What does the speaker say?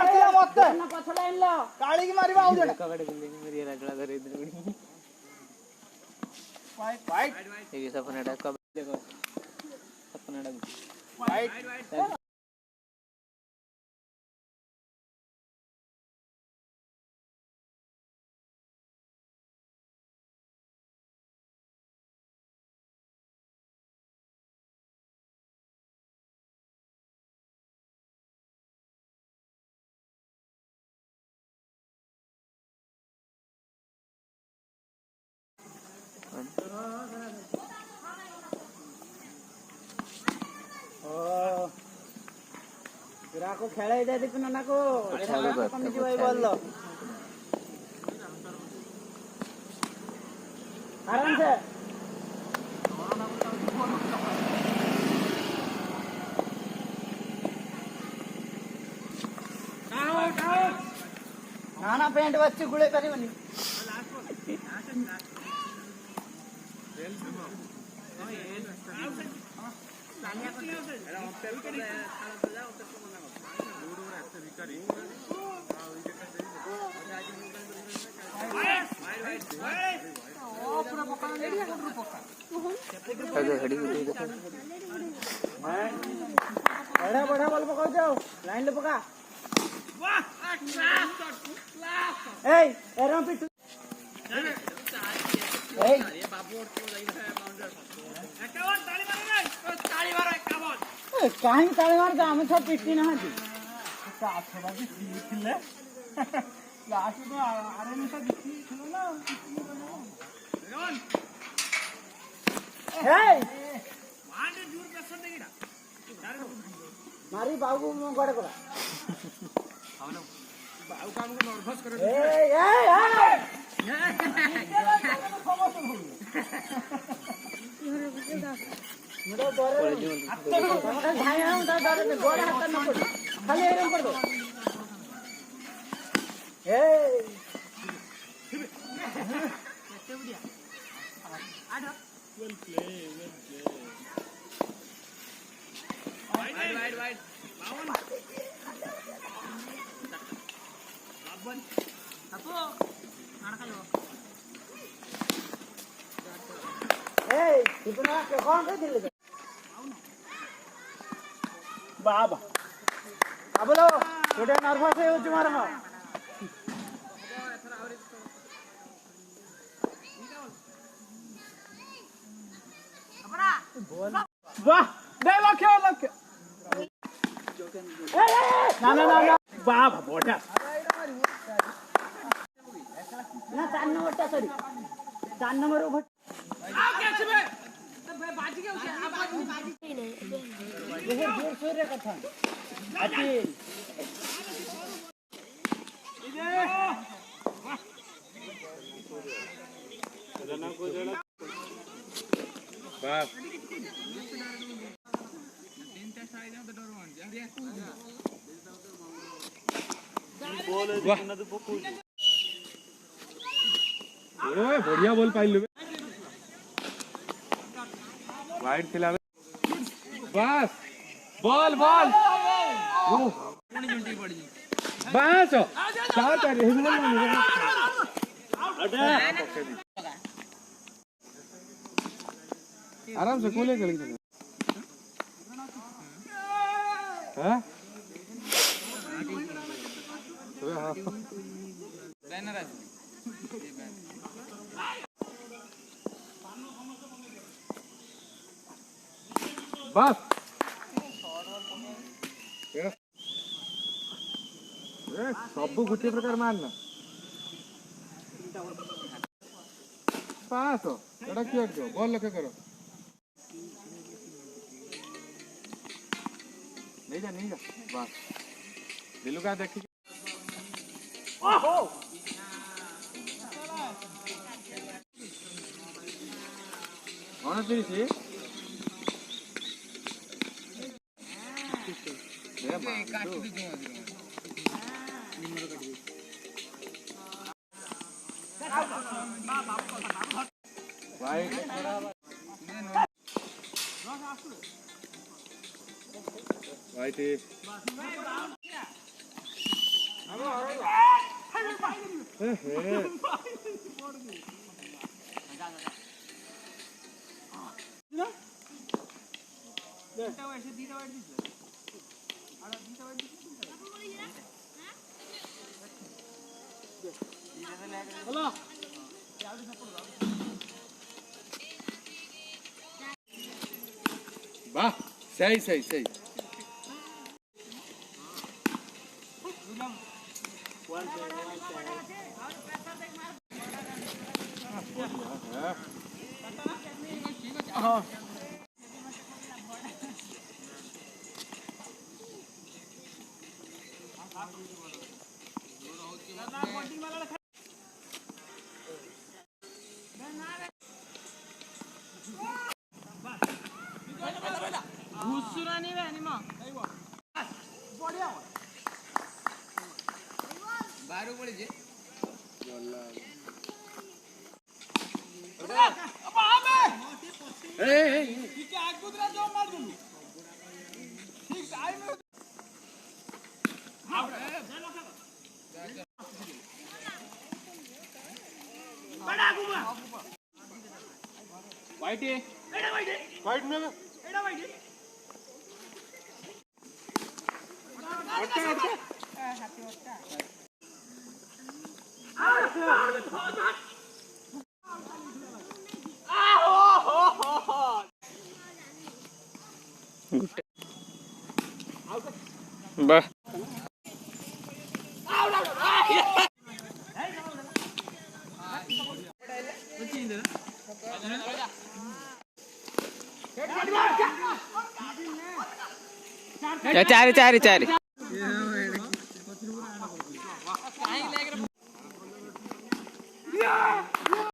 मारला मत ना पछ लाइन लो काली की मारिबा आउ जण ककड़े बिल्ली मेरी राजला धरे इधर वाइट ये सपनाटा कब देखो सपनाटा वाइट को खेलाई दे दिपन ना को कम जीवाई बोललो आराम से नाना पेंट बच्चे गुळे परिबनी बड़ा बड़ा बॉल पकड़ जाओ लाइन ले पका ए एरम पिट ए बाबू ताली मारो 51 काहे ताली मार जा हम सब पिटी ना हती साथ बाकी खेले लास्ट में आरे में सब दिखी खेलो ना हे वांडे दूर प्रेशर देगिरा मारी बाबू मो गडे कोला आवनो बाबू काम को नर्वस करे मुड़ा डरे हम भाई हम डरे में गोड़ हाथ न पड़ खाली एरम कर दो ए कैसे बुढ़िया आठ वेल प्ले वाइड बावन बावन अपो नाना खायो ए इतना के कौन कर दिले बाबा अबलो छोटे नर्वस है उच मारमा वाह दे लक्ष्य ना बाबा बोटा ना 4 नंबर टा सॉरी 4 नंबर उभट आ कैसे बे तो बाजी के उसे आप बाजी नहीं जोर जोर रे कथा अति इधर जना को जना बाप तीन टेस्ट आ जाओ तो डर मान जा बॉल है तो पकड़ ओए बढ़िया बॉल पाइल ले वाइड खिला बस बॉल बॉल पुणी जुंटी पड़ जी बस चार चार आराम से कूले चल गए हैं हां बैनर है ये बैनर बस सब गोटे प्रकार मारना पास एटा किया करो बॉल लक्ष्य करो नहीं जा बस दिलू का देखी ओहो कौन तीसी काट दी वाइट वाह सही सही सही वाइट में वाह चार चार चार